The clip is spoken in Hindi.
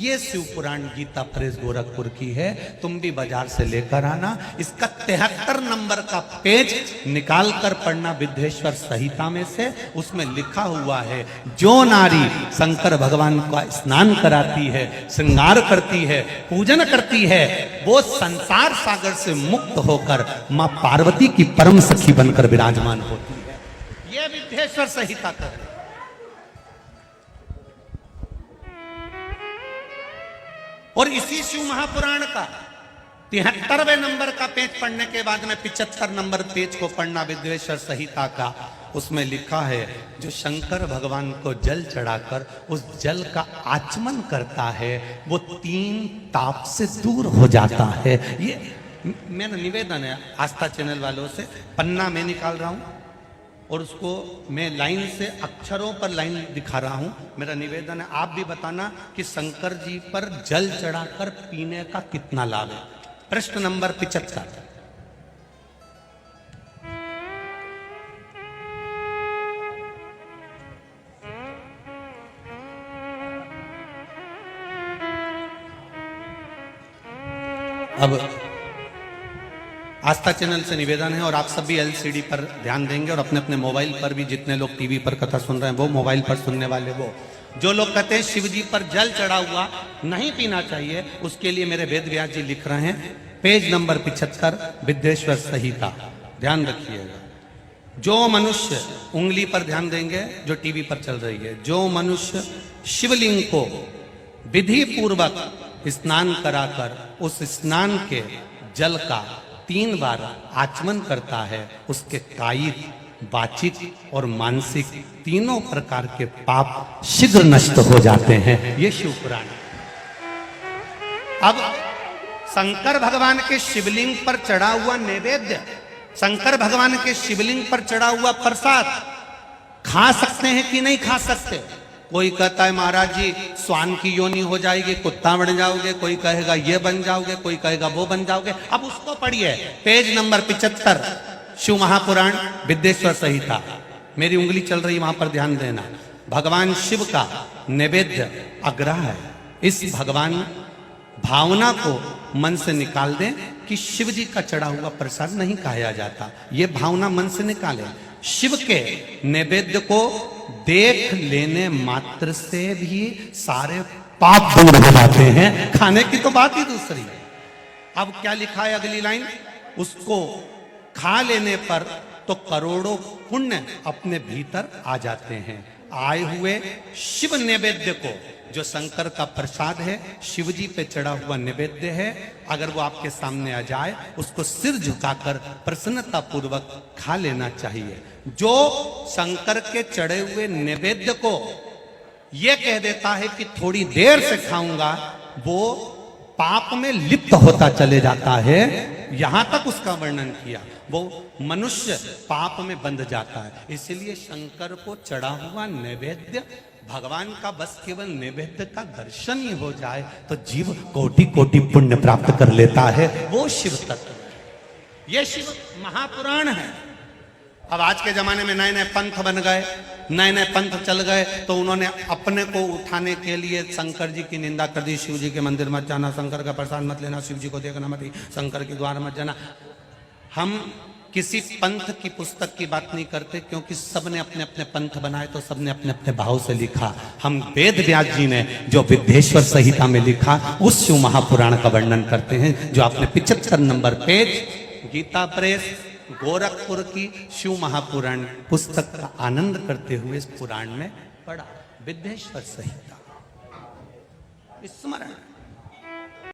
ये शिव पुराण गीता प्रेस गोरखपुर की है, तुम भी बाजार से लेकर आना। इसका 73 नंबर का पेज निकाल कर पढ़ना विद्येश्वर संहिता में से। उसमें लिखा हुआ है, जो नारी शंकर भगवान का स्नान कराती है, श्रृंगार करती है, पूजन करती है, वो संसार सागर से मुक्त होकर मां पार्वती की परम सखी बनकर विराजमान होती है। यह विद्येश्वर संहिता का है। और इसी शिव महापुराण का 73वें नंबर का पेज पढ़ने के बाद में 75 नंबर पेज को पढ़ना विद्येश्वर संहिता का। उसमें लिखा है, जो शंकर भगवान को जल चढ़ाकर उस जल का आचमन करता है, वो 3 ताप से दूर हो जाता है। ये मेरा निवेदन है आस्था चैनल वालों से, पन्ना मैं निकाल रहा हूं और उसको मैं लाइन से अक्षरों पर लाइन दिखा रहा हूं। मेरा निवेदन है, आप भी बताना कि शंकर जी पर जल चढ़ाकर पीने का कितना लाभ है। प्रश्न नंबर 75। अब आस्था चैनल से निवेदन है, और आप सब भी एलसीडी पर ध्यान देंगे, और अपने अपने मोबाइल पर भी, जितने लोग टीवी पर कथा सुन रहे हैं वो, मोबाइल पर सुनने वाले वो, जो लोग कहते हैं शिव जी पर जल चढ़ा हुआ नहीं पीना चाहिए, उसके लिए मेरे वेद व्यास जी लिख रहे हैं, पेज नंबर 75 विद्येश्वर संहिता। ध्यान रखिएगा। जो मनुष्य, उंगली पर ध्यान देंगे जो टीवी पर चल रही है, जो मनुष्य शिवलिंग को विधि पूर्वक स्नान कराकर उस स्नान के जल का 3 बार आचमन करता है, उसके कायिक, वाचिक और मानसिक तीनों प्रकार के पाप शीघ्र नष्ट हो जाते हैं। ये शिव पुराण। अब शंकर भगवान के शिवलिंग पर चढ़ा हुआ नैवेद्य, शंकर भगवान के शिवलिंग पर चढ़ा हुआ प्रसाद खा सकते हैं कि नहीं खा सकते? कोई कहता है महाराज जी स्वान की योनि हो जाएगी, कुत्ता बन जाओगे, कोई कहेगा ये बन जाओगे, कोई कहेगा वो बन जाओगे। अब उसको पढ़िए, पेज नंबर 75 शिव महापुराण विद्येश्वर संहिता। मेरी उंगली चल रही, वहां पर ध्यान देना। भगवान शिव का नैवेद्य अग्रह है। इस भगवान भावना को मन से निकाल दें कि शिव जी का चढ़ा हुआ प्रसाद नहीं खाया जाता, ये भावना मन से निकालें। शिव के नैवेद्य को देख लेने मात्र से भी सारे पाप दूर हो जाते हैं, खाने की तो बात ही दूसरी। अब क्या लिखा है अगली लाइन, उसको खा लेने पर तो करोड़ों पुण्य अपने भीतर आ जाते हैं। आए हुए शिव नैवेद्य को, जो शंकर का प्रसाद है, शिव जी पे चढ़ा हुआ नैवेद्य है, अगर वो आपके सामने आ जाए, उसको सिर झुकाकर प्रसन्नता पूर्वक खा लेना चाहिए। जो शंकर के चढ़े हुए नैवेद्य को ये कह देता है कि थोड़ी देर से खाऊंगा, वो पाप में लिप्त होता चले जाता है। यहां तक उसका वर्णन किया, वो मनुष्य पाप में बंध जाता है। इसलिए शंकर को चढ़ा हुआ नैवेद्य, भगवान का बस केवल नैवेद्य का दर्शन ही हो जाए तो जीव कोटि कोटि पुण्य प्राप्त कर लेता है। वो शिव तत्व, ये शिव महापुराण है। अब आज के जमाने में नए नए पंथ बन गए, नए नए पंथ चल गए, तो उन्होंने अपने को उठाने के लिए शंकर जी की निंदा कर दी। शिव जी के मंदिर मत जाना, शंकर का प्रसाद मत लेना, शिव जी को देखना मत, शंकर के द्वार मत जाना। हम किसी पंथ की पुस्तक की बात नहीं करते, क्योंकि सबने अपने अपने पंथ बनाए, तो सबने अपने अपने भाव से लिखा। हम वेद व्यास जी ने जो विद्येश्वर संहिता में लिखा, उस शिव महापुराण का वर्णन करते हैं, जो आपने 75 नंबर पेज गीता प्रेस गोरखपुर की शिव महापुराण पुस्तक का आनंद करते हुए इस पुराण में पढ़ा। विद्येश्वर संहिता स्मरण।